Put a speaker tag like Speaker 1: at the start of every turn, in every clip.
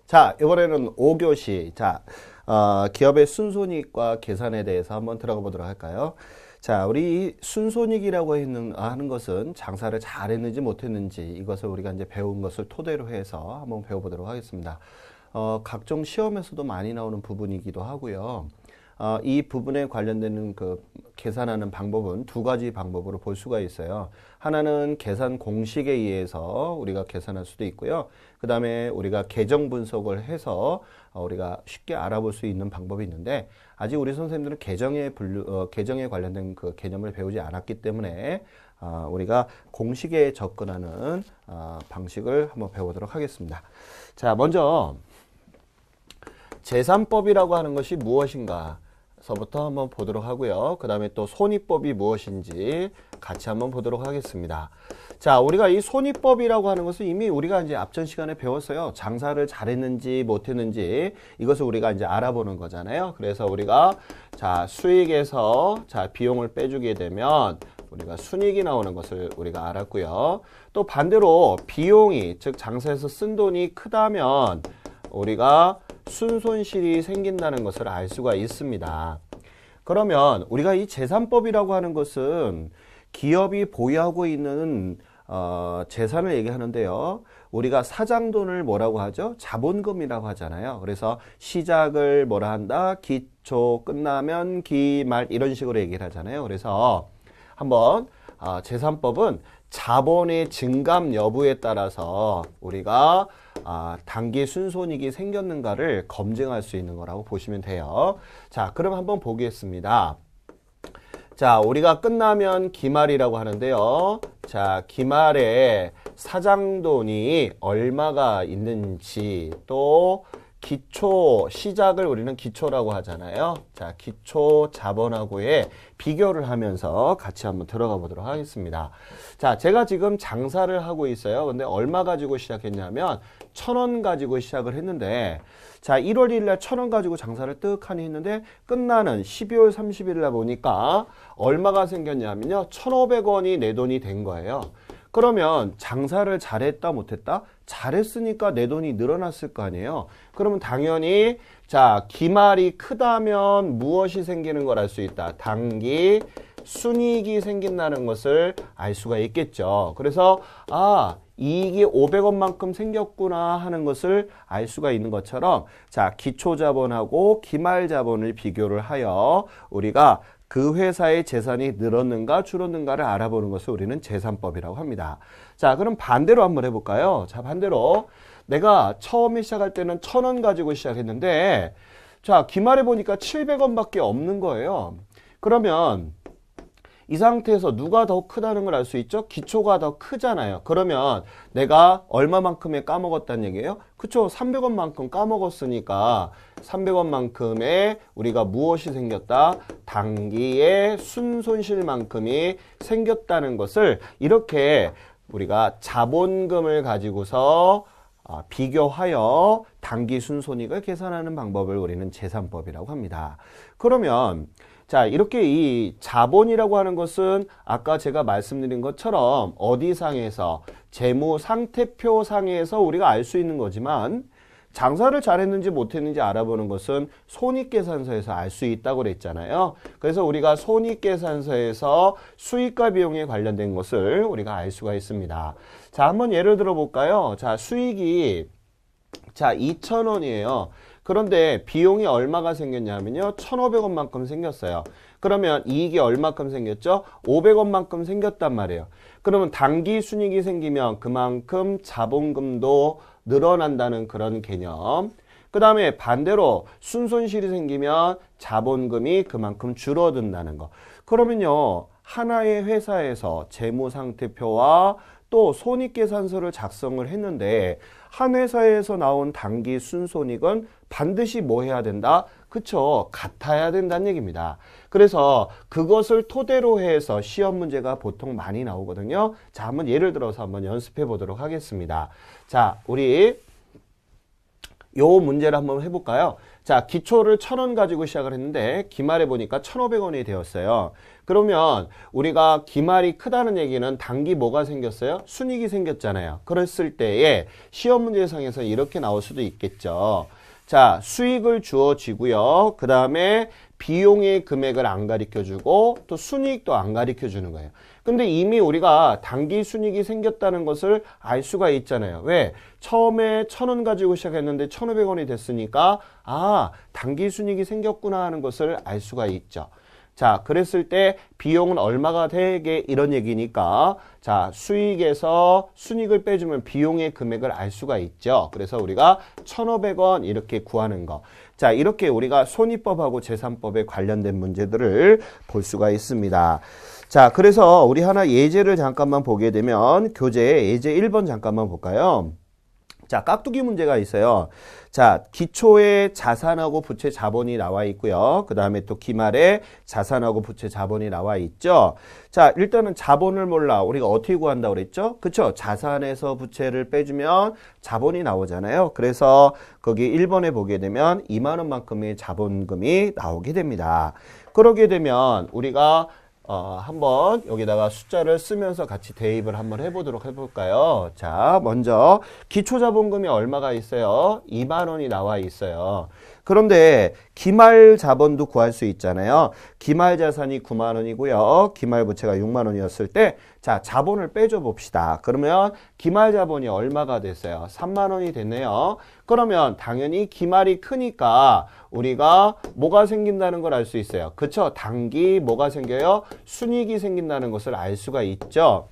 Speaker 1: 자, 이번에는 5교시. 자, 기업의 순손익과 계산에 대해서 한번 들어가 보도록 할까요? 자, 우리 순손익이라고 하는 것은 장사를 잘했는지 못했는지 이것을 우리가 이제 배운 것을 토대로 해서 한번 배워보도록 하겠습니다. 각종 시험에서도 많이 나오는 부분이기도 하고요. 이 부분에 관련되는 그 계산하는 방법은 두 가지 방법으로 볼 수가 있어요. 하나는 계산 공식에 의해서 우리가 계산할 수도 있고요. 그 다음에 우리가 계정 분석을 해서 우리가 쉽게 알아볼 수 있는 방법이 있는데, 아직 우리 선생님들은 계정에 관련된 그 개념을 배우지 않았기 때문에 우리가 공식에 접근하는 방식을 한번 배워보도록 하겠습니다. 자, 먼저 재산법이라고 하는 것이 무엇인가 서부터 한번 보도록 하고요. 그 다음에 또 손익법이 무엇인지 같이 한번 보도록 하겠습니다. 자, 우리가 이 손익법이라고 하는 것은 이미 우리가 이제 앞전 시간에 배웠어요. 장사를 잘했는지 못했는지 이것을 우리가 이제 알아보는 거잖아요. 그래서 우리가 자, 수익에서 자, 비용을 빼주게 되면 우리가 순이익이 나오는 것을 우리가 알았고요. 또 반대로 비용이, 즉 장사에서 쓴 돈이 크다면 우리가 순손실이 생긴다는 것을 알 수가 있습니다. 그러면 우리가 이 재산법이라고 하는 것은 기업이 보유하고 있는 재산을 얘기하는데요. 우리가 사장돈을 뭐라고 하죠? 자본금이라고 하잖아요. 그래서 시작을 뭐라 한다? 기초, 끝나면 기말, 이런 식으로 얘기를 하잖아요. 그래서 한번 재산법은 자본의 증감 여부에 따라서 우리가 단기 순손익이 생겼는가를 검증할 수 있는 거라고 보시면 돼요. 자, 그럼 한번 보겠습니다. 자, 우리가 끝나면 기말이라고 하는데요. 자, 기말에 사장돈이 얼마가 있는지, 또 기초, 시작을 우리는 기초라고 하잖아요. 자, 기초 자본하고의 비교를 하면서 같이 한번 들어가 보도록 하겠습니다. 자, 제가 지금 장사를 하고 있어요. 근데 얼마 가지고 시작했냐면 1,000원 가지고 시작을 했는데, 자, 1월 1일 날 1,000원 가지고 장사를 뜩하니 했는데 끝나는 12월 30일 날 보니까 얼마가 생겼냐면요. 1,500원이 내 돈이 된 거예요. 그러면 장사를 잘했다 못했다? 잘했으니까 내 돈이 늘어났을 거 아니에요. 그러면 당연히 자, 기말이 크다면 무엇이 생기는 걸 알 수 있다. 단기 순이익이 생긴다는 것을 알 수가 있겠죠. 그래서 이익이 500원만큼 생겼구나 하는 것을 알 수가 있는 것처럼, 자, 기초자본하고 기말자본을 비교를 하여 우리가 그 회사의 재산이 늘었는가 줄었는가를 알아보는 것을 우리는 재산법이라고 합니다. 자, 그럼 반대로 한번 해볼까요? 자, 반대로 내가 처음에 시작할 때는 1,000원 가지고 시작했는데, 자, 기말에 보니까 700원밖에 없는 거예요. 그러면 이 상태에서 누가 더 크다는 걸 알 수 있죠? 기초가 더 크잖아요. 그러면 내가 얼마만큼에 까먹었다는 얘기예요? 그쵸? 300원만큼 까먹었으니까 300원만큼의 우리가 무엇이 생겼다? 단기의 순손실만큼이 생겼다는 것을 이렇게 우리가 자본금을 가지고서 비교하여 단기 순손익을 계산하는 방법을 우리는 재산법이라고 합니다. 그러면 자, 이렇게 이 자본이라고 하는 것은 아까 제가 말씀드린 것처럼 어디상에서 재무상태표상에서 우리가 알 수 있는 거지만, 장사를 잘했는지 못했는지 알아보는 것은 손익계산서에서 알 수 있다고 그랬잖아요. 그래서 우리가 손익계산서에서 수익과 비용에 관련된 것을 우리가 알 수가 있습니다. 자, 한번 예를 들어 볼까요? 자, 수익이 자, 2,000원이에요. 그런데 비용이 얼마가 생겼냐면요. 1,500원만큼 생겼어요. 그러면 이익이 얼마큼 생겼죠? 500원만큼 생겼단 말이에요. 그러면 단기 순이익이 생기면 그만큼 자본금도 늘어난다는 그런 개념. 그 다음에 반대로 순손실이 생기면 자본금이 그만큼 줄어든다는 거. 그러면요, 하나의 회사에서 재무상태표와 또 손익계산서를 작성을 했는데, 한 회사에서 나온 단기 순손익은 반드시 뭐 해야 된다? 그쵸? 같아야 된다는 얘기입니다. 그래서 그것을 토대로 해서 시험 문제가 보통 많이 나오거든요. 자, 한번 예를 들어서 한번 연습해 보도록 하겠습니다. 자, 우리 요 문제를 한번 해볼까요? 자, 기초를 1,000원 가지고 시작을 했는데 기말에 보니까 1,500원이 되었어요. 그러면 우리가 기말이 크다는 얘기는 단기 뭐가 생겼어요? 순이익이 생겼잖아요. 그랬을 때에 시험 문제상에서 이렇게 나올 수도 있겠죠. 자, 수익을 주어지고요. 그 다음에 비용의 금액을 안 가르쳐주고 또 순이익도 안 가르쳐주는 거예요. 근데 이미 우리가 단기 순이익이 생겼다는 것을 알 수가 있잖아요. 왜? 처음에 1,000원 가지고 시작했는데 1,500원이 됐으니까 아, 단기 순이익이 생겼구나 하는 것을 알 수가 있죠. 자, 그랬을 때 비용은 얼마가 되게 이런 얘기니까 자, 수익에서 순이익을 빼주면 비용의 금액을 알 수가 있죠. 그래서 우리가 1,500원 이렇게 구하는 거. 자, 이렇게 우리가 손익법하고 재산법에 관련된 문제들을 볼 수가 있습니다. 자, 그래서 우리 하나 예제를 잠깐만 보게 되면 교재 예제 1번 잠깐만 볼까요? 자, 깍두기 문제가 있어요. 자, 기초에 자산하고 부채 자본이 나와 있고요. 그 다음에 또 기말에 자산하고 부채 자본이 나와 있죠. 자, 일단은 자본을 몰라. 우리가 어떻게 구한다고 그랬죠? 그쵸? 자산에서 부채를 빼주면 자본이 나오잖아요. 그래서 거기 1번에 보게 되면 2만 원만큼의 자본금이 나오게 됩니다. 그러게 되면 우리가 한번 여기다가 숫자를 쓰면서 같이 대입을 한번 해보도록 해볼까요? 자, 먼저 기초자본금이 얼마가 있어요? 2만 원이 나와 있어요. 그런데 기말 자본도 구할 수 있잖아요. 기말 자산이 9만 원이고요. 기말 부채가 6만 원이었을 때 자, 자본을 빼줘 봅시다. 그러면 기말 자본이 얼마가 됐어요? 3만 원이 됐네요. 그러면 당연히 기말이 크니까 우리가 뭐가 생긴다는 걸 알 수 있어요. 그쵸? 단기 뭐가 생겨요? 순이익이 생긴다는 것을 알 수가 있죠.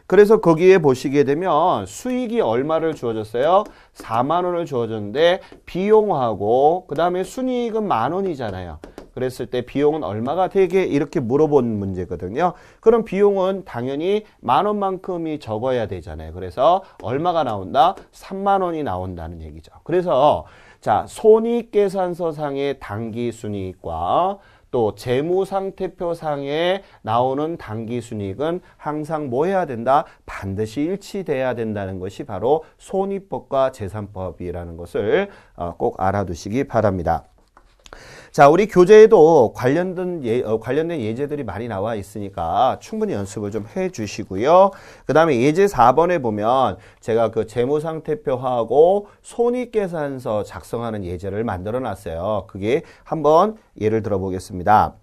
Speaker 1: 그래서 거기에 보시게 되면 수익이 얼마를 주어졌어요? 4만 원을 주어졌는데 비용하고 그 다음에 순이익은 만 원이잖아요. 그랬을 때 비용은 얼마가 되게 이렇게 물어본 문제거든요. 그럼 비용은 당연히 만 원만큼이 적어야 되잖아요. 그래서 얼마가 나온다? 3만 원이 나온다는 얘기죠. 그래서 자, 손익계산서상의 단기순이익과 또 재무상태표상에 나오는 단기순이익은 항상 뭐 해야 된다? 반드시 일치돼야 된다는 것이 바로 손익법과 재산법이라는 것을 꼭 알아두시기 바랍니다. 자, 우리 교재에도 관련된 예제들이 많이 나와 있으니까 충분히 연습을 좀 해 주시고요. 그 다음에 예제 4번에 보면 제가 그 재무상태표하고 손익계산서 작성하는 예제를 만들어 놨어요. 그게 한번 예를 들어 보겠습니다.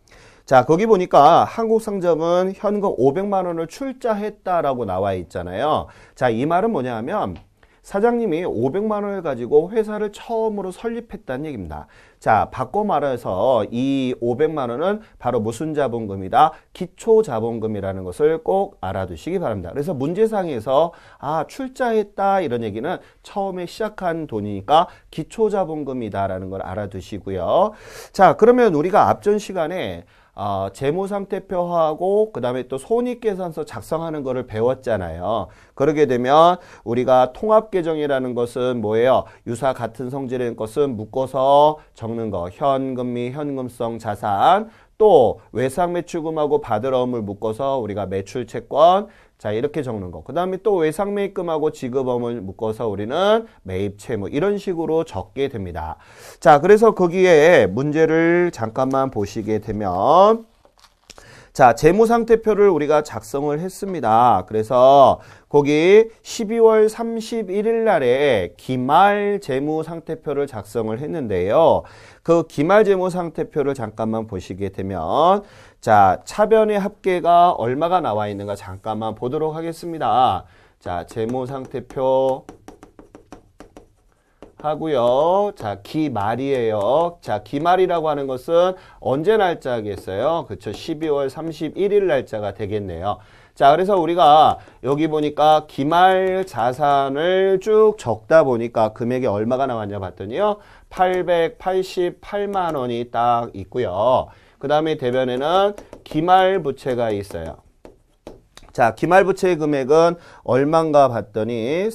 Speaker 1: 자, 거기 보니까 한국상점은 현금 500만 원을 출자했다라고 나와 있잖아요. 자, 이 말은 뭐냐 하면 사장님이 500만 원을 가지고 회사를 처음으로 설립했다는 얘기입니다. 자, 바꿔 말해서 이 500만 원은 바로 무슨 자본금이다? 기초자본금이라는 것을 꼭 알아두시기 바랍니다. 그래서 문제상에서 출자했다 이런 얘기는 처음에 시작한 돈이니까 기초자본금이다라는 걸 알아두시고요. 자, 그러면 우리가 앞전 시간에 재무상태표하고 그 다음에 또 손익계산서 작성하는 거를 배웠잖아요. 그러게 되면 우리가 통합계정이라는 것은 뭐예요? 유사 같은 성질의 것은 묶어서 적는 거. 현금미, 현금성 자산, 또 외상매출금하고 받을어음을 묶어서 우리가 매출채권, 자, 이렇게 적는 거. 그 다음에 또 외상매입금하고 지급어음을 묶어서 우리는 매입채무 이런 식으로 적게 됩니다. 자, 그래서 거기에 문제를 잠깐만 보시게 되면 자, 재무상태표를 우리가 작성을 했습니다. 그래서 거기 12월 31일 날에 기말 재무상태표를 작성을 했는데요. 그 기말 재무상태표를 잠깐만 보시게 되면 자, 차변의 합계가 얼마가 나와 있는가 잠깐만 보도록 하겠습니다. 자, 재무상태표 하고요. 자, 기말이에요. 자, 기말이라고 하는 것은 언제 날짜겠어요? 그쵸. 12월 31일 날짜가 되겠네요. 자, 그래서 우리가 여기 보니까 기말 자산을 쭉 적다 보니까 금액이 얼마가 나왔냐 봤더니요. 888만 원이 딱 있고요. 그 다음에 대변에는 기말 부채가 있어요. 자, 기말 부채의 금액은 얼마인가 봤더니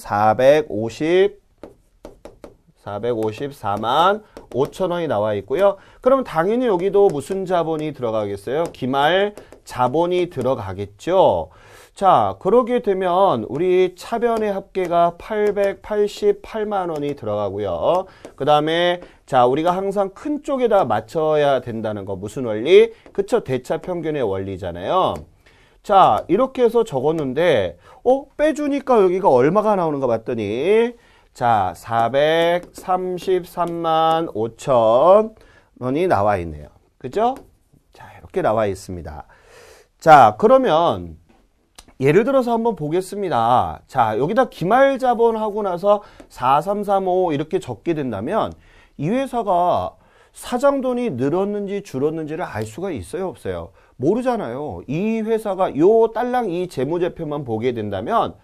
Speaker 1: 454만 5천 원이 나와 있고요. 그럼 당연히 여기도 무슨 자본이 들어가겠어요? 기말 자본이 들어가겠죠. 자, 그러게 되면 우리 차변의 합계가 888만 원이 들어가고요. 그 다음에 자, 우리가 항상 큰 쪽에다 맞춰야 된다는 거 무슨 원리? 그쵸, 대차 평균의 원리잖아요. 자, 이렇게 해서 적었는데 빼주니까 여기가 얼마가 나오는가 봤더니 자, 433만 5천 원이 나와 있네요. 그죠? 자, 이렇게 나와 있습니다. 자, 그러면 예를 들어서 한번 보겠습니다. 자, 여기다 기말 자본하고 나서 4335 이렇게 적게 된다면 이 회사가 사장 돈이 늘었는지 줄었는지를 알 수가 있어요, 없어요? 모르잖아요. 이 회사가 요 딸랑 이 재무제표만 보게 된다면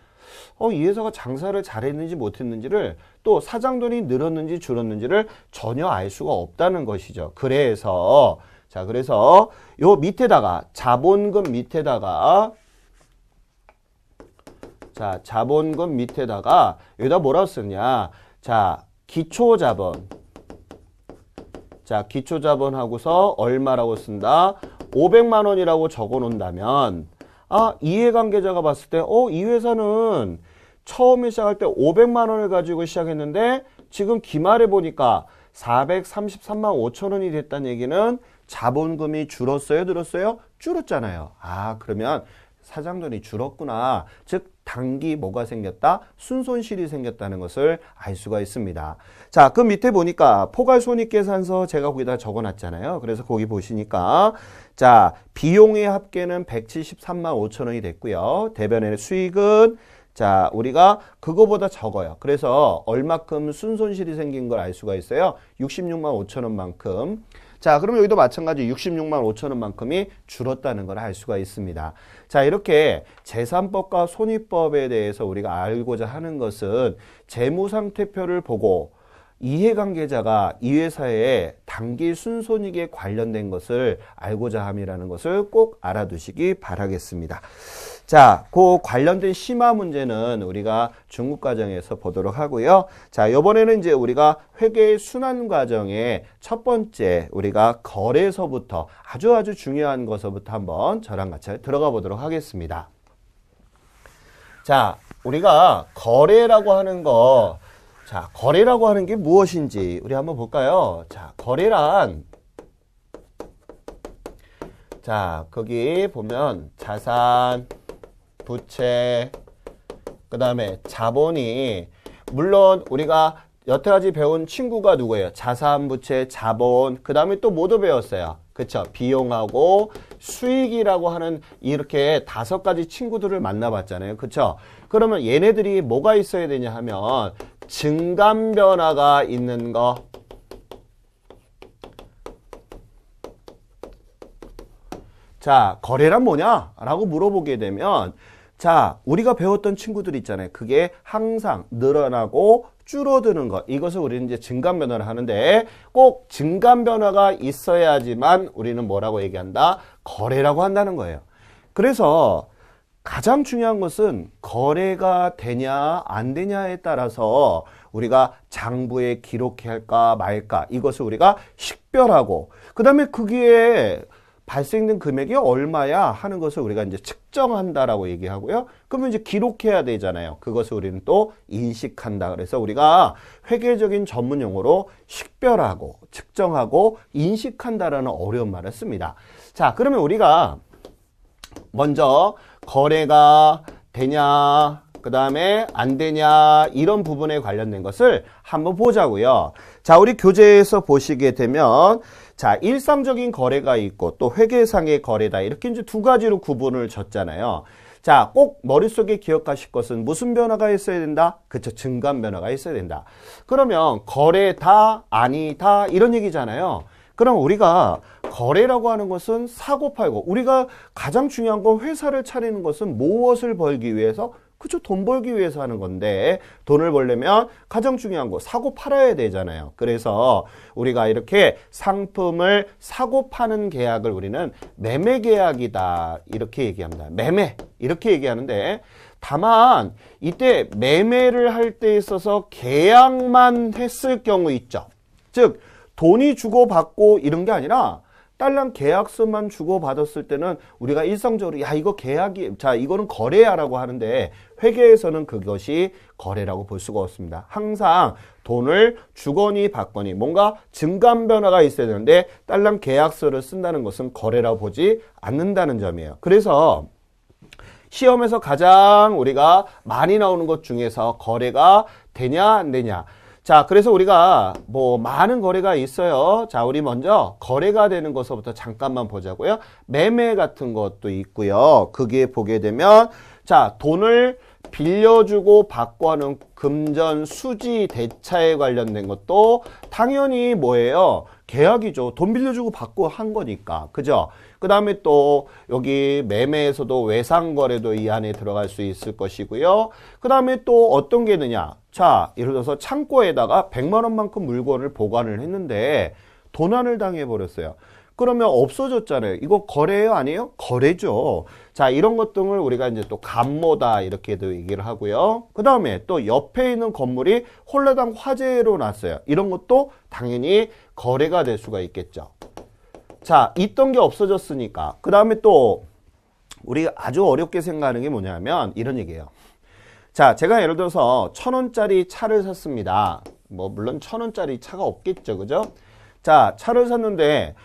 Speaker 1: 이 회사가 장사를 잘했는지 못했는지를 또 사장 돈이 늘었는지 줄었는지를 전혀 알 수가 없다는 것이죠. 그래서 자, 그래서 요 밑에다가 자본금 밑에다가 자, 자본금 밑에다가 여기다 뭐라고 쓰냐? 자, 기초자본. 자, 기초자본 하고서 얼마라고 쓴다? 500만 원이라고 적어 놓는다면 이해관계자가 봤을 때 이 회사는 처음에 시작할 때 500만 원을 가지고 시작했는데 지금 기말에 보니까 433만 5천 원이 됐다는 얘기는 자본금이 줄었어요, 늘었어요? 줄었잖아요. 그러면 사장돈이 줄었구나. 즉 단기 뭐가 생겼다? 순손실이 생겼다는 것을 알 수가 있습니다. 자, 그 밑에 보니까 포괄손익계산서 제가 거기다 적어놨잖아요. 그래서 거기 보시니까 자, 비용의 합계는 173만 5천 원이 됐고요. 대변의 수익은 자, 우리가 그거보다 적어요. 그래서 얼마큼 순손실이 생긴 걸 알 수가 있어요. 66만 5천 원만큼. 자, 그럼 여기도 마찬가지 66만 5천 원만큼이 줄었다는 걸 알 수가 있습니다. 자, 이렇게 재산법과 손익법에 대해서 우리가 알고자 하는 것은 재무상태표를 보고 이해관계자가 이 회사의 단기 순손익에 관련된 것을 알고자 함이라는 것을 꼭 알아두시기 바라겠습니다. 자, 그 관련된 심화 문제는 우리가 중국과정에서 보도록 하고요. 자, 이번에는 이제 우리가 회계 순환 과정의 첫 번째 우리가 거래서부터 아주 중요한 것부터 한번 저랑 같이 들어가 보도록 하겠습니다. 자, 우리가 거래라고 하는 거, 자, 거래라고 하는 게 무엇인지 우리 한번 볼까요? 자, 거래란 자, 거기 보면 자산, 부채, 그 다음에 자본이 물론 우리가 여태까지 배운 친구가 누구예요? 자산, 부채, 자본, 그 다음에 또 뭐도 배웠어요? 그쵸? 비용하고 수익이라고 하는 이렇게 5가지 친구들을 만나봤잖아요. 그쵸? 그러면 얘네들이 뭐가 있어야 되냐 하면 증감 변화가 있는 거, 자, 거래란 뭐냐? 라고 물어보게 되면 자, 우리가 배웠던 친구들 있잖아요. 그게 항상 늘어나고 줄어드는 것. 이것을 우리는 이제 증감 변화를 하는데 꼭 증감 변화가 있어야지만 우리는 뭐라고 얘기한다? 거래라고 한다는 거예요. 그래서 가장 중요한 것은 거래가 되냐 안 되냐에 따라서 우리가 장부에 기록해야 할까 말까 이것을 우리가 식별하고 그 다음에 그게 발생된 금액이 얼마야 하는 것을 우리가 이제 측정한다라고 얘기하고요. 그러면 이제 기록해야 되잖아요. 그것을 우리는 또 인식한다. 그래서 우리가 회계적인 전문 용어로 식별하고 측정하고 인식한다라는 어려운 말을 씁니다. 자, 그러면 우리가 먼저 거래가 되냐 그 다음에 안 되냐 이런 부분에 관련된 것을 한번 보자고요. 자, 우리 교재에서 보시게 되면 자, 일상적인 거래가 있고 또 회계상의 거래다. 이렇게 이제 2가지로 구분을 줬잖아요. 자, 꼭 머릿속에 기억하실 것은 무슨 변화가 있어야 된다? 그쵸, 증감 변화가 있어야 된다. 그러면 거래다, 아니다 이런 얘기잖아요. 그럼 우리가 거래라고 하는 것은 사고 팔고 우리가 가장 중요한 건 회사를 차리는 것은 무엇을 벌기 위해서? 그쵸, 돈 벌기 위해서 하는 건데 돈을 벌려면 가장 중요한 거 사고 팔아야 되잖아요. 그래서 우리가 이렇게 상품을 사고 파는 계약을 우리는 매매 계약이다 이렇게 얘기합니다. 매매 이렇게 얘기하는데 다만 이때 매매를 할 때 있어서 계약만 했을 경우 있죠. 즉 돈이 주고받고 이런 게 아니라 딸랑 계약서만 주고받았을 때는 우리가 일상적으로 야 이거 계약이 자 이거는 거래야라고 하는데 회계에서는 그것이 거래라고 볼 수가 없습니다. 항상 돈을 주거니 받거니 뭔가 증감 변화가 있어야 되는데 딸랑 계약서를 쓴다는 것은 거래라고 보지 않는다는 점이에요. 그래서 시험에서 가장 우리가 많이 나오는 것 중에서 거래가 되냐 안 되냐. 자, 그래서 우리가 뭐 많은 거래가 있어요. 자, 우리 먼저 거래가 되는 것부터 잠깐만 보자고요. 매매 같은 것도 있고요. 그게 보게 되면 자, 돈을 빌려주고 받고 하는 금전 수지 대차에 관련된 것도 당연히 뭐예요? 계약이죠. 돈 빌려주고 받고 한 거니까. 그죠? 그 다음에 또 여기 매매에서도 외상거래도 이 안에 들어갈 수 있을 것이고요. 그 다음에 또 어떤 게 있느냐. 자, 예를 들어서 창고에다가 100만 원만큼 물건을 보관을 했는데 도난을 당해버렸어요. 그러면 없어졌잖아요. 이거 거래예요? 아니에요? 거래죠. 자, 이런 것 등을 우리가 이제 또 감모다 이렇게도 얘기를 하고요. 그 다음에 또 옆에 있는 건물이 홀라당 화재로 났어요. 이런 것도 당연히 거래가 될 수가 있겠죠. 자, 있던 게 없어졌으니까. 그 다음에 또 우리가 아주 어렵게 생각하는 게 뭐냐면 이런 얘기예요. 자, 제가 예를 들어서 1,000원짜리 차를 샀습니다. 뭐 물론 1,000원짜리 차가 없겠죠. 그죠? 자, 차를 샀는데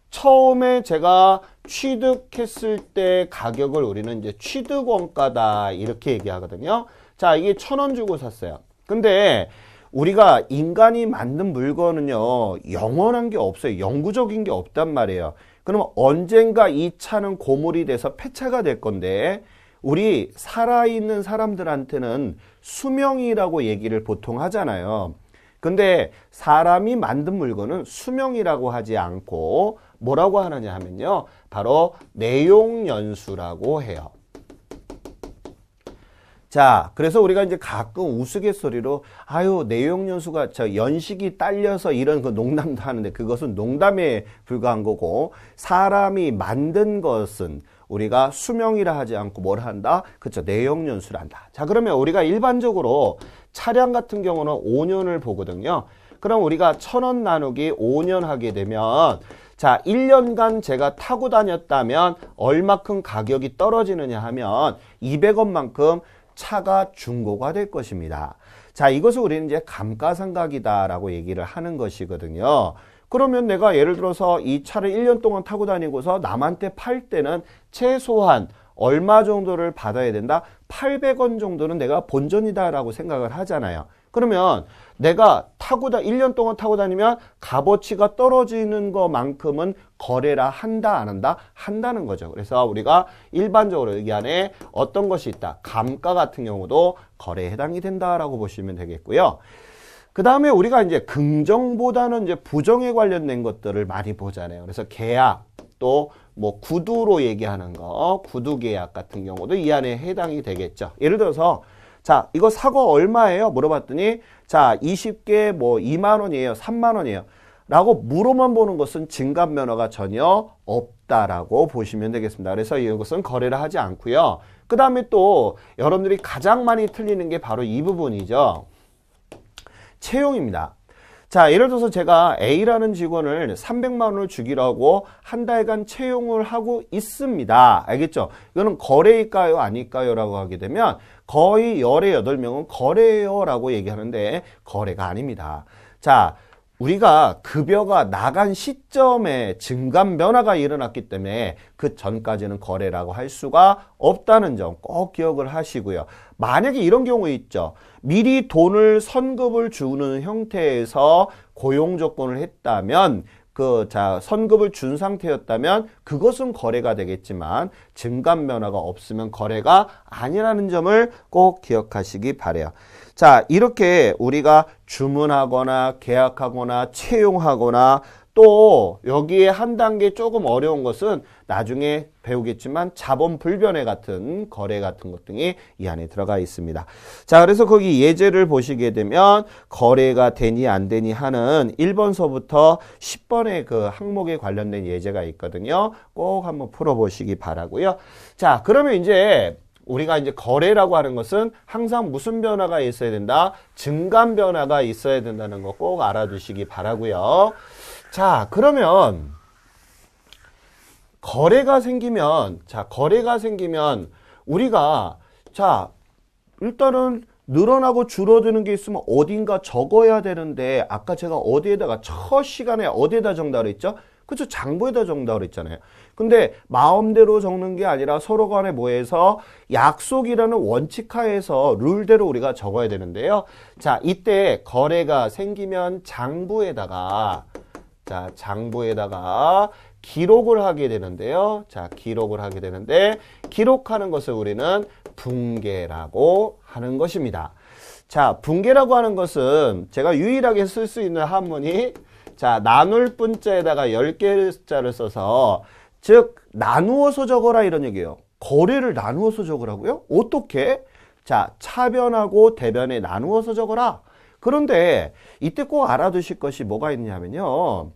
Speaker 1: 처음에 제가 취득했을 때 가격을 우리는 이제 취득원가다 이렇게 얘기하거든요. 자, 이게 1,000원 주고 샀어요. 근데 우리가 인간이 만든 물건은요, 영원한 게 없어요. 영구적인 게 없단 말이에요. 그러면 언젠가 이 차는 고물이 돼서 폐차가 될 건데 우리 살아있는 사람들한테는 수명이라고 얘기를 보통 하잖아요. 근데 사람이 만든 물건은 수명이라고 하지 않고 뭐라고 하느냐 하면요. 바로 내용연수라고 해요. 자, 그래서 우리가 이제 가끔 우스갯소리로 아유, 내용연수가 저 연식이 딸려서 이런 그 농담도 하는데 그것은 농담에 불과한 거고 사람이 만든 것은 우리가 수명이라 하지 않고 뭘 한다? 그쵸, 내용연수를 한다. 자, 그러면 우리가 일반적으로 차량 같은 경우는 5년을 보거든요. 그럼 우리가 1,000원 나누기 5년 하게 되면 자, 1년간 제가 타고 다녔다면 얼마큼 가격이 떨어지느냐 하면 200원만큼 차가 중고가 될 것입니다. 자, 이것을 우리는 이제 감가상각이다라고 얘기를 하는 것이거든요. 그러면 내가 예를 들어서 이 차를 1년 동안 타고 다니고서 남한테 팔 때는 최소한 얼마 정도를 받아야 된다? 800원 정도는 내가 본전이다라고 생각을 하잖아요. 그러면 내가 1년 동안 타고 다니면 값어치가 떨어지는 것만큼은 거래라 한다, 안 한다? 한다는 거죠. 그래서 우리가 일반적으로 여기 안에 어떤 것이 있다? 감가 같은 경우도 거래에 해당이 된다라고 보시면 되겠고요. 그 다음에 우리가 이제 긍정보다는 이제 부정에 관련된 것들을 많이 보잖아요. 그래서 계약, 또 뭐 구두로 얘기하는 거, 구두 계약 같은 경우도 이 안에 해당이 되겠죠. 예를 들어서 자, 이거 사과 얼마예요? 물어봤더니 자, 20개 뭐 2만 원이에요. 3만 원이에요. 라고 물어만 보는 것은 증감 면허가 전혀 없다라고 보시면 되겠습니다. 그래서 이것은 거래를 하지 않고요. 그 다음에 또 여러분들이 가장 많이 틀리는 게 바로 이 부분이죠. 채용입니다. 자, 예를 들어서 제가 A라는 직원을 300만 원을 주기로 하고 한 달간 채용을 하고 있습니다. 알겠죠? 이거는 거래일까요? 아닐까요? 라고 하게 되면 거의 18명은 거래예요 라고 얘기하는데 거래가 아닙니다. 자, 우리가 급여가 나간 시점에 증감 변화가 일어났기 때문에 그 전까지는 거래라고 할 수가 없다는 점 꼭 기억을 하시고요. 만약에 이런 경우 있죠. 미리 돈을 선급을 주는 형태에서 고용 조건을 했다면 선급을 준 상태였다면 그것은 거래가 되겠지만 증감 변화가 없으면 거래가 아니라는 점을 꼭 기억하시기 바라요. 자, 이렇게 우리가 주문하거나 계약하거나 채용하거나 또 여기에 한 단계 조금 어려운 것은 나중에 배우겠지만 자본 불변의 같은 거래 같은 것 등이 이 안에 들어가 있습니다. 자, 그래서 거기 예제를 보시게 되면 거래가 되니 안 되니 하는 1번서부터 10번의 그 항목에 관련된 예제가 있거든요. 꼭 한번 풀어보시기 바라고요. 자, 그러면 이제 우리가 이제 거래라고 하는 것은 항상 무슨 변화가 있어야 된다? 증감 변화가 있어야 된다는 거 꼭 알아두시기 바라고요. 자, 그러면 거래가 생기면, 자, 거래가 생기면 우리가, 자, 일단은 늘어나고 줄어드는 게 있으면 어딘가 적어야 되는데, 아까 제가 어디에다가 첫 시간에 어디에다 적는다고 그랬죠? 그쵸? 장부에다 적는다고 그랬잖아요. 근데 마음대로 적는 게 아니라 서로 간에 모여서 약속이라는 원칙하에서 룰대로 우리가 적어야 되는데요. 자, 이때 거래가 생기면 장부에다가, 자, 장부에다가 기록을 하게 되는데요. 자, 기록을 하게 되는데, 기록하는 것을 우리는 분계라고 하는 것입니다. 자, 분계라고 하는 것은 제가 유일하게 쓸 수 있는 한문이, 자, 나눌 분자에다가 10개자를 써서, 즉 나누어서 적어라 이런 얘기예요. 거래를 나누어서 적으라고요? 어떻게? 자, 차변하고 대변에 나누어서 적어라. 그런데 이때 꼭 알아두실 것이 뭐가 있냐면요.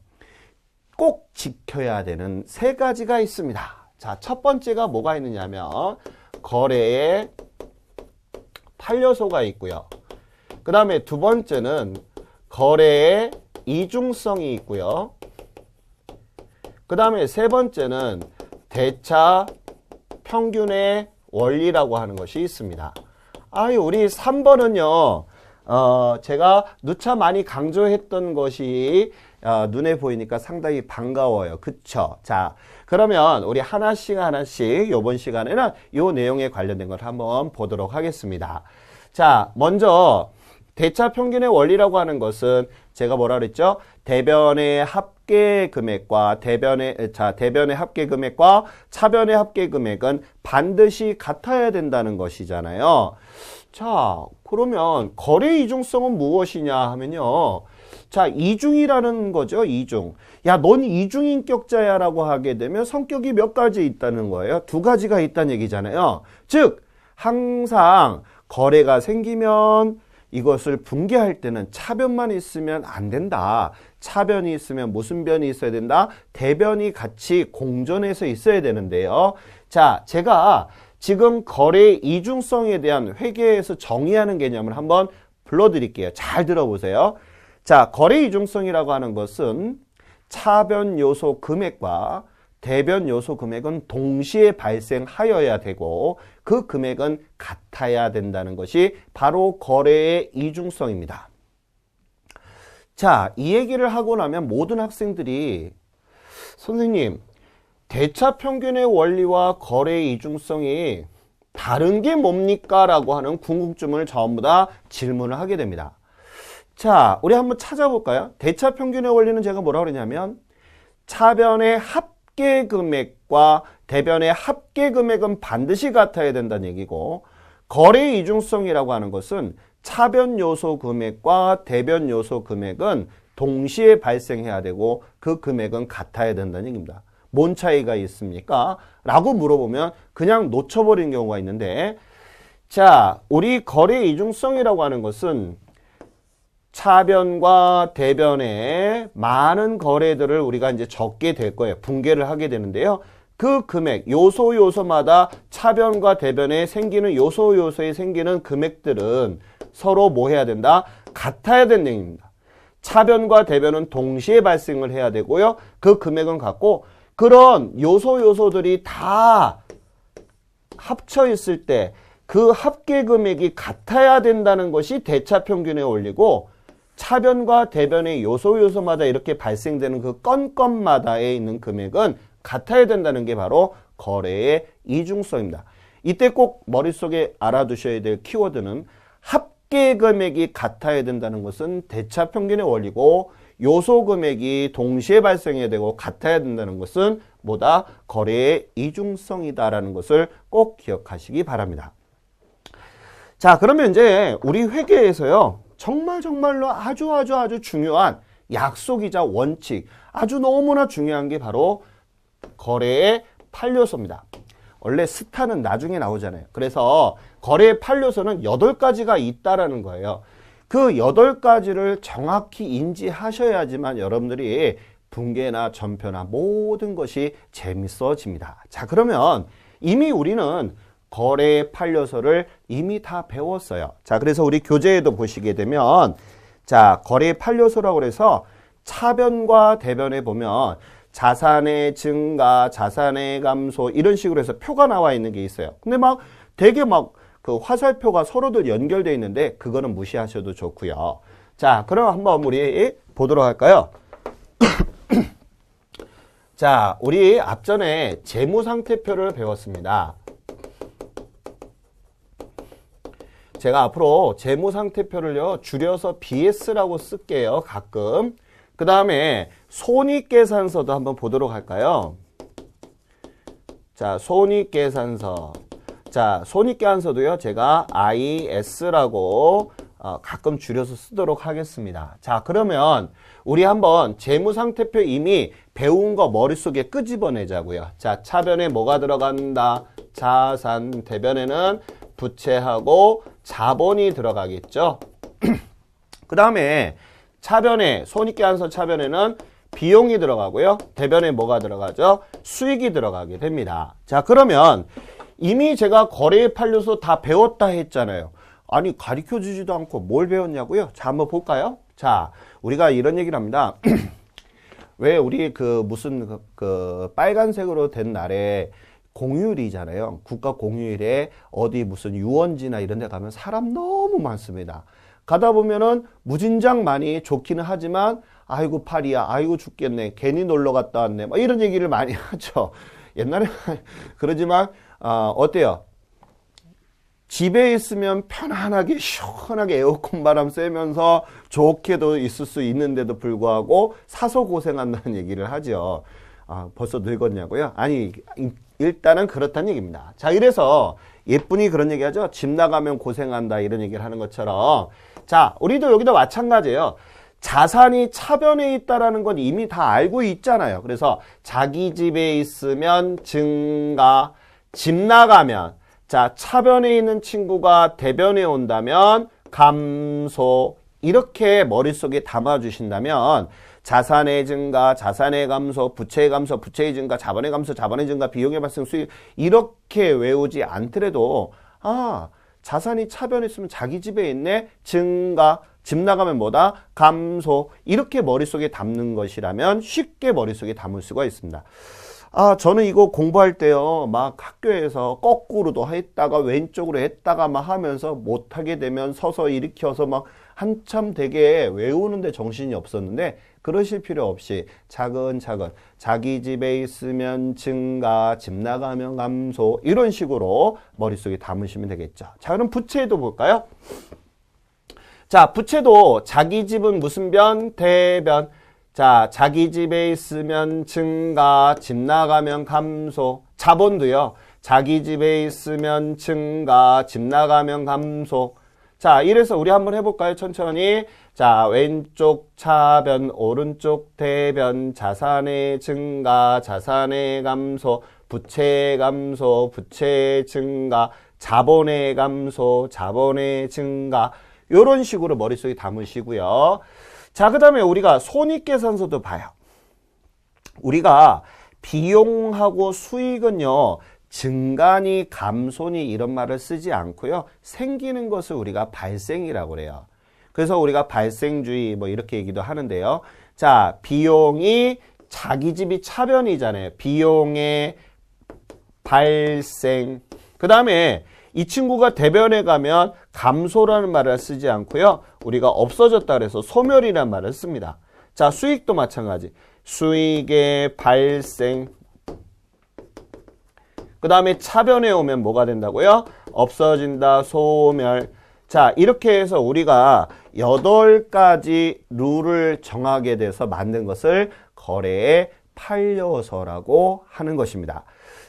Speaker 1: 꼭 지켜야 되는 3가지가 있습니다. 자, 첫 번째가 뭐가 있느냐면 거래에 판료소가 있고요. 그 다음에 두 번째는 거래에 이중성이 있고요. 그 다음에 세 번째는 대차 평균의 원리라고 하는 것이 있습니다. 우리 3번은요, 제가 누차 많이 강조했던 것이 눈에 보이니까 상당히 반가워요. 그쵸? 자, 그러면 우리 하나씩 이번 시간에는 이 내용에 관련된 걸 한번 보도록 하겠습니다. 자, 먼저 대차 평균의 원리라고 하는 것은 제가 뭐라 그랬죠? 대변의 합계 금액과 대변의 합계 금액과 차변의 합계 금액은 반드시 같아야 된다는 것이잖아요. 자, 그러면 거래 이중성은 무엇이냐 하면요. 자, 이중이라는 거죠. 이중. 야, 넌 이중인격자야 라고 하게 되면 성격이 몇 가지 있다는 거예요. 2가지가 있다는 얘기잖아요. 즉, 항상 거래가 생기면 이것을 분계할 때는 차변만 있으면 안 된다. 차변이 있으면 무슨 변이 있어야 된다? 대변이 같이 공존해서 있어야 되는데요. 자, 제가 지금 거래 이중성에 대한 회계에서 정의하는 개념을 한번 불러드릴게요. 잘 들어보세요. 자, 거래 이중성이라고 하는 것은 차변 요소 금액과 대변 요소 금액은 동시에 발생하여야 되고 그 금액은 같아야 된다는 것이 바로 거래의 이중성입니다. 자, 이 얘기를 하고 나면 모든 학생들이 선생님, 대차 평균의 원리와 거래의 이중성이 다른 게 뭡니까? 라고 하는 궁금증을 전부 다 질문을 하게 됩니다. 자, 우리 한번 찾아볼까요? 대차 평균의 원리는 제가 뭐라고 그러냐면 차변의 합계 금액과 대변의 합계 금액은 반드시 같아야 된다는 얘기고 거래 이중성이라고 하는 것은 차변 요소 금액과 대변 요소 금액은 동시에 발생해야 되고 그 금액은 같아야 된다는 얘기입니다. 뭔 차이가 있습니까? 라고 물어보면 그냥 놓쳐버리는 경우가 있는데 자, 우리 거래 이중성이라고 하는 것은 차변과 대변의 많은 거래들을 우리가 이제 적게 될 거예요. 분계를 하게 되는데요. 그 금액, 요소마다 차변과 대변에 생기는 요소에 생기는 금액들은 서로 뭐 해야 된다? 같아야 된다는 얘기입니다. 차변과 대변은 동시에 발생을 해야 되고요. 그 금액은 같고 그런 요소들이 다 합쳐 있을 때 그 합계 금액이 같아야 된다는 것이 대차 평균의 원리고 차변과 대변의 요소마다 이렇게 발생되는 그 건마다에 있는 금액은 같아야 된다는 게 바로 거래의 이중성입니다. 이때 꼭 머릿속에 알아두셔야 될 키워드는 합계 금액이 같아야 된다는 것은 대차 평균의 원리고 요소 금액이 동시에 발생해야 되고 같아야 된다는 것은 뭐다? 거래의 이중성이다라는 것을 꼭 기억하시기 바랍니다. 자, 그러면 이제 우리 회계에서요. 정말로 아주 중요한 약속이자 원칙, 아주 너무나 중요한 게 바로 거래의 판료소입니다. 원래 스타는 나중에 나오잖아요. 그래서 거래의 판료소는 8가지가 있다라는 거예요. 그 8가지를 정확히 인지하셔야지만 여러분들이 분계나 전표나 모든 것이 재밌어집니다. 자, 그러면 이미 우리는 거래의 판료소를 이미 다 배웠어요. 자, 그래서 우리 교재에도 보시게 되면 자, 거래의 판료소라고 해서 차변과 대변에 보면 자산의 증가, 자산의 감소 이런 식으로 해서 표가 나와 있는 게 있어요. 근데 막 되게 막 그 화살표가 서로들 연결되어 있는데 그거는 무시하셔도 좋고요. 자, 그럼 한번 우리 보도록 할까요? 자, 우리 앞전에 재무상태표를 배웠습니다. 제가 앞으로 재무상태표를요, 줄여서 BS라고 쓸게요, 가끔. 그 다음에 손익계산서도 한번 보도록 할까요? 자, 손익계산서. 자, 손익계산서도요, 제가 IS라고 가끔 줄여서 쓰도록 하겠습니다. 자, 그러면 우리 한번 재무상태표 이미 배운 거 머릿속에 끄집어내자고요. 자, 차변에 뭐가 들어간다? 자산, 대변에는 부채하고 자본이 들어가겠죠. 그 다음에 차변에, 손익계산서 차변에는 비용이 들어가고요. 대변에 뭐가 들어가죠? 수익이 들어가게 됩니다. 자, 그러면 이미 제가 거래 판례서 다 배웠다 했잖아요. 아니, 가르쳐 주지도 않고 뭘 배웠냐고요? 자, 한번 볼까요? 자, 우리가 이런 얘기를 합니다. 왜 우리 그 무슨 그 빨간색으로 된 날에 공휴일이잖아요. 국가 공휴일에 어디 무슨 유원지나 이런 데 가면 사람 너무 많습니다. 가다 보면은 무진장 많이 좋기는 하지만 아이고 팔이야, 아이고 죽겠네, 괜히 놀러 갔다 왔네, 뭐 이런 얘기를 많이 하죠. 옛날에 그러지만 어때요? 집에 있으면 편안하게 시원하게 에어컨 바람 쐬면서 좋게도 있을 수 있는데도 불구하고 사서 고생한다는 얘기를 하죠. 벌써 늙었냐고요? 아니, 일단은 그렇다는 얘기입니다. 자, 이래서 예쁜이 그런 얘기 하죠. 집 나가면 고생한다 이런 얘기를 하는 것처럼, 자, 우리도 여기도 마찬가지예요. 자산이 차변에 있다라는 건 이미 다 알고 있잖아요. 그래서 자기 집에 있으면 증가, 집 나가면, 자, 차변에 있는 친구가 대변에 온다면 감소, 이렇게 머릿속에 담아주신다면 자산의 증가, 자산의 감소, 부채의 감소, 부채의 증가, 자본의 감소, 자본의 증가, 비용의 발생, 수익, 이렇게 외우지 않더라도 자산이 차변에 있으면 자기 집에 있네, 증가, 집 나가면 뭐다? 감소, 이렇게 머릿속에 담는 것이라면 쉽게 머릿속에 담을 수가 있습니다. 저는 이거 공부할 때요, 막 학교에서 거꾸로도 했다가 왼쪽으로 했다가 막 하면서 못하게 되면 서서 일으켜서 막 한참 되게 외우는데 정신이 없었는데, 그러실 필요 없이 차근차근 자기 집에 있으면 증가, 집 나가면 감소, 이런 식으로 머릿속에 담으시면 되겠죠. 자, 그럼 부채도 볼까요? 자, 부채도 자기 집은 무슨 변? 대변. 자, 자기 집에 있으면 증가, 집 나가면 감소. 자본도요, 자기 집에 있으면 증가, 집 나가면 감소. 자, 이래서 우리 한번 해볼까요? 천천히. 자, 왼쪽 차변, 오른쪽 대변, 자산의 증가, 자산의 감소, 부채의 감소, 부채의 증가, 자본의 감소, 자본의 증가. 요런 식으로 머릿속에 담으시고요. 자, 그 다음에 우리가 손익계산서도 봐요. 우리가 비용하고 수익은요, 증가니 감소니 이런 말을 쓰지 않고요, 생기는 것을 우리가 발생이라고 그래요. 그래서 우리가 발생주의 뭐 이렇게 얘기도 하는데요. 자, 비용이 자기 집이 차변이잖아요. 비용의 발생. 그 다음에 이 친구가 대변에 가면 감소라는 말을 쓰지 않고요, 우리가 없어졌다 그래서 소멸이라는 말을 씁니다. 자, 수익도 마찬가지. 수익의 발생. 그 다음에 차변에 오면 뭐가 된다고요? 없어진다, 소멸. 자, 이렇게 해서 우리가 8가지 룰을 정하게 돼서 만든 것을 거래의 판례서라고 하는 것입니다.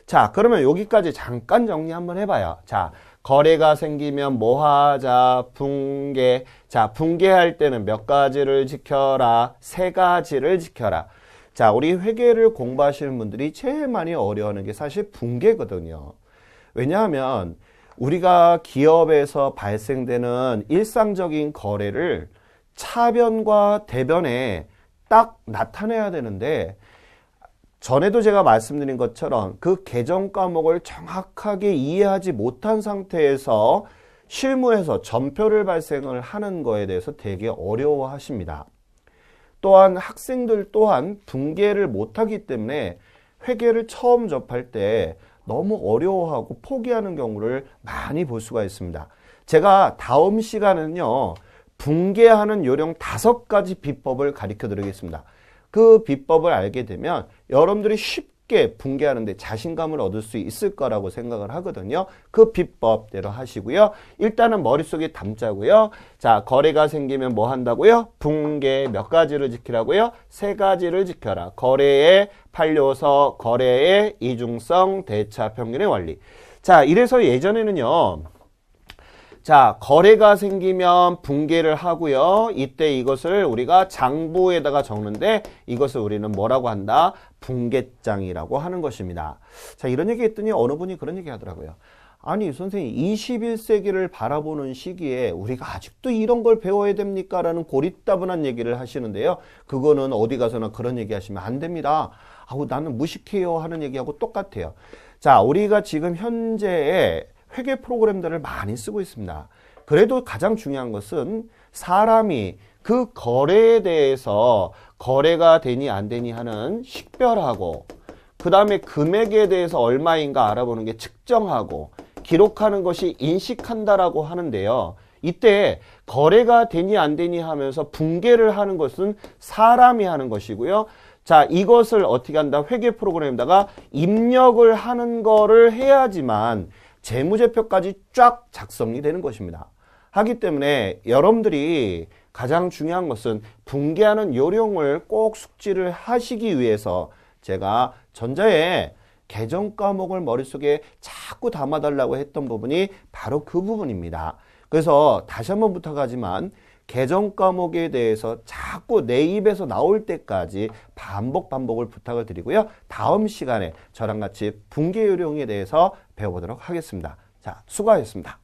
Speaker 1: 자, 그러면 여기까지 잠깐 정리 한번 해봐요. 자, 거래가 생기면 뭐 하자? 붕괴. 자, 붕괴할 때는 몇 가지를 지켜라? 3가지를 지켜라. 자, 우리 회계를 공부하시는 분들이 제일 많이 어려워하는 게 사실 붕괴거든요. 왜냐하면 우리가 기업에서 발생되는 일상적인 거래를 차변과 대변에 딱 나타내야 되는데, 전에도 제가 말씀드린 것처럼 그 계정 과목을 정확하게 이해하지 못한 상태에서 실무에서 전표를 발생을 하는 거에 대해서 되게 어려워하십니다. 또한 학생들 또한 분계를 못하기 때문에 회계를 처음 접할 때 너무 어려워하고 포기하는 경우를 많이 볼 수가 있습니다. 제가 다음 시간에는요, 분계하는 요령 5가지 비법을 가르쳐 드리겠습니다. 그 비법을 알게 되면 여러분들이 쉽게 분계하는데 자신감을 얻을 수 있을 거라고 생각을 하거든요. 그 비법대로 하시고요. 일단은 머릿속에 담자고요. 자, 거래가 생기면 뭐 한다고요? 분계 몇 가지를 지키라고요? 3가지를 지켜라. 거래의 판료서, 거래의 이중성, 대차 평균의 원리. 자, 이래서 예전에는요, 자, 거래가 생기면 분계를 하고요. 이때 이것을 우리가 장부에다가 적는데 이것을 우리는 뭐라고 한다? 분계장이라고 하는 것입니다. 자, 이런 얘기 했더니 어느 분이 그런 얘기 하더라고요. 아니, 선생님, 21세기를 바라보는 시기에 우리가 아직도 이런 걸 배워야 됩니까? 라는 고리따분한 얘기를 하시는데요. 그거는 어디 가서나 그런 얘기 하시면 안 됩니다. 아우, 나는 무식해요 하는 얘기하고 똑같아요. 자, 우리가 지금 현재의 회계 프로그램들을 많이 쓰고 있습니다. 그래도 가장 중요한 것은 사람이 그 거래에 대해서 거래가 되니 안 되니 하는 식별하고, 그 다음에 금액에 대해서 얼마인가 알아보는 게 측정하고 기록하는 것이 인식한다라고 하는데요. 이때 거래가 되니 안 되니 하면서 분계를 하는 것은 사람이 하는 것이고요. 자, 이것을 어떻게 한다? 회계 프로그램에다가 입력을 하는 거를 해야지만 재무제표까지 쫙 작성이 되는 것입니다. 하기 때문에 여러분들이 가장 중요한 것은 분계하는 요령을 꼭 숙지를 하시기 위해서 제가 전자의 계정 과목을 머릿속에 자꾸 담아달라고 했던 부분이 바로 그 부분입니다. 그래서 다시 한번 부탁하지만 계정 과목에 대해서 자꾸 내 입에서 나올 때까지 반복을 부탁을 드리고요. 다음 시간에 저랑 같이 분계 요령에 대해서 배워보도록 하겠습니다. 자, 수고하셨습니다.